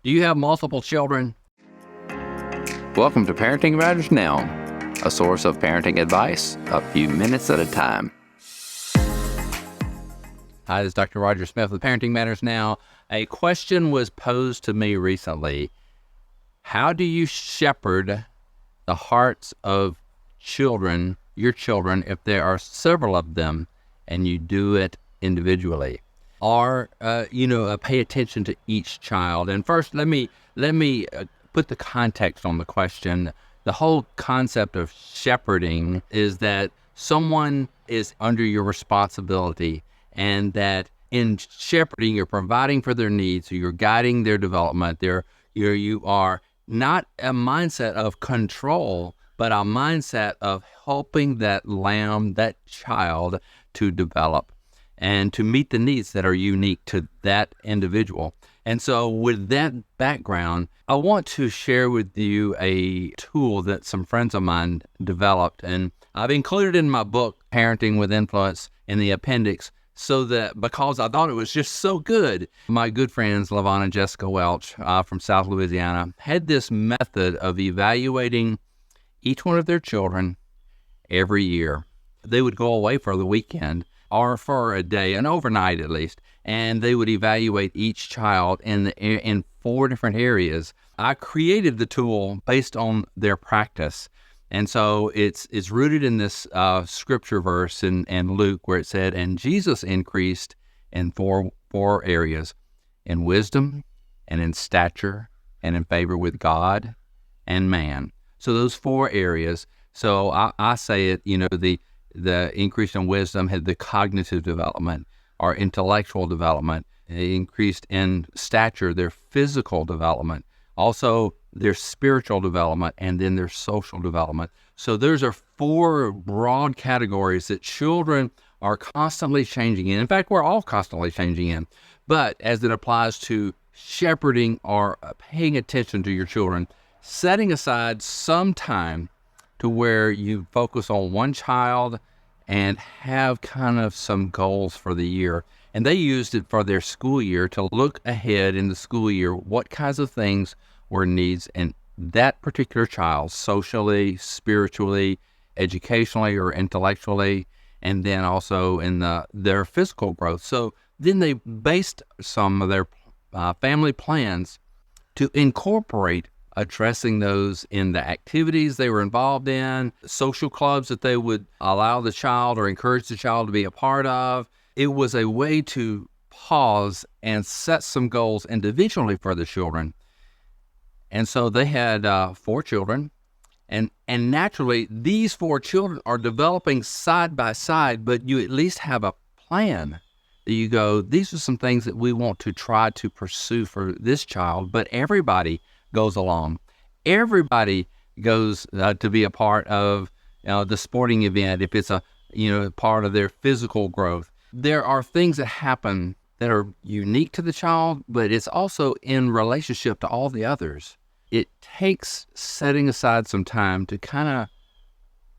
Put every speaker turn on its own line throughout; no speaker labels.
Do you have multiple children?
Welcome to Parenting Matters Now, a source of parenting advice a few minutes at a time.
Hi, this is Dr. Roger Smith with Parenting Matters Now. A question was posed to me recently. How do you shepherd the hearts of children, your children, if there are several of them and you do it individually? Or, pay attention to each child. And first, let me put the context on the question. The whole concept of shepherding is that someone is under your responsibility, and that in shepherding, you're providing for their needs, so you're guiding their development. You are not a mindset of control, but a mindset of helping that lamb, that child, to develop and to meet the needs that are unique to that individual. And so with that background, I want to share with you a tool that some friends of mine developed. And I've included in my book, Parenting with Influence, in the appendix, because I thought it was just so good. My good friends, Levon and Jessica Welch from South Louisiana, had this method of evaluating each one of their children every year. They would go away for the weekend or for a day, an overnight at least, and they would evaluate each child in 4 different areas. I created the tool based on their practice. And so it's rooted in this scripture verse in Luke where it said, and Jesus increased in four areas: in wisdom and in stature and in favor with God and man. So those 4 areas. So I say it, the increase in wisdom had the cognitive development or intellectual development. It increased in stature, their physical development, also their spiritual development, and then their social development. So those are 4 broad categories that children are constantly changing in. In fact, we're all constantly changing in. But as it applies to shepherding or paying attention to your children, setting aside some time to where you focus on one child and have kind of some goals for the year. And they used it for their school year to look ahead in the school year, what kinds of things were needs in that particular child, socially, spiritually, educationally, or intellectually, and then also in their physical growth. So then they based some of their family plans to incorporate addressing those in the activities they were involved in, social clubs that they would allow the child or encourage the child to be a part of. It was a way to pause and set some goals individually for the children. And so they had 4 children, and naturally these 4 children are developing side by side, but you at least have a plan that you go, these are some things that we want to try to pursue for this child, but everybody goes along. Everybody goes to be a part of the sporting event if it's a part of their physical growth. There are things that happen that are unique to the child, but it's also in relationship to all the others. It takes setting aside some time to kind of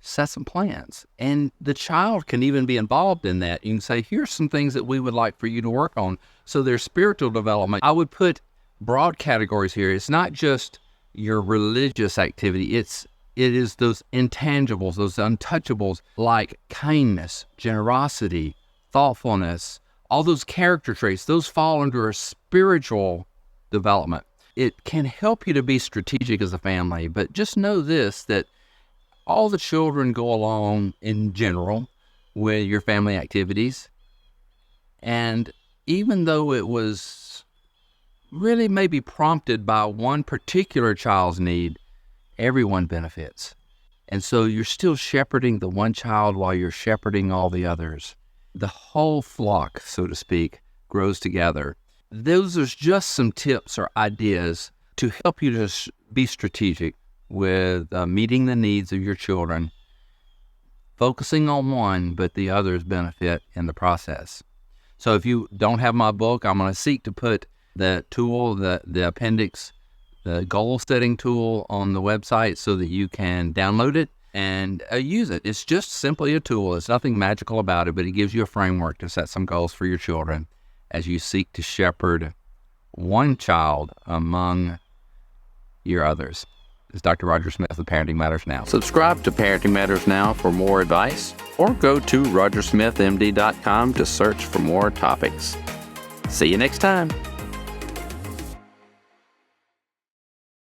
set some plans. And the child can even be involved in that. You can say, here's some things that we would like for you to work on. So their spiritual development, I would put broad categories here. It's not just your religious activity. It is those intangibles, those untouchables like kindness, generosity, thoughtfulness, all those character traits. Those fall under a spiritual development. It can help you to be strategic as a family, but just know this, that all the children go along in general with your family activities. And even though it was really maybe prompted by one particular child's need, everyone benefits. And so you're still shepherding the one child while you're shepherding all the others. The whole flock, so to speak, grows together. Those are just some tips or ideas to help you to be strategic with meeting the needs of your children, focusing on one, but the others benefit in the process. So if you don't have my book, I'm going to seek to put the tool, the appendix, the goal setting tool on the website so that you can download it and use it. It's just simply a tool. It's nothing magical about it, but it gives you a framework to set some goals for your children as you seek to shepherd one child among your others? This is Dr. Roger Smith with Parenting Matters Now.
Subscribe to Parenting Matters Now for more advice, or go to rogersmithmd.com to search for more topics. See you next time.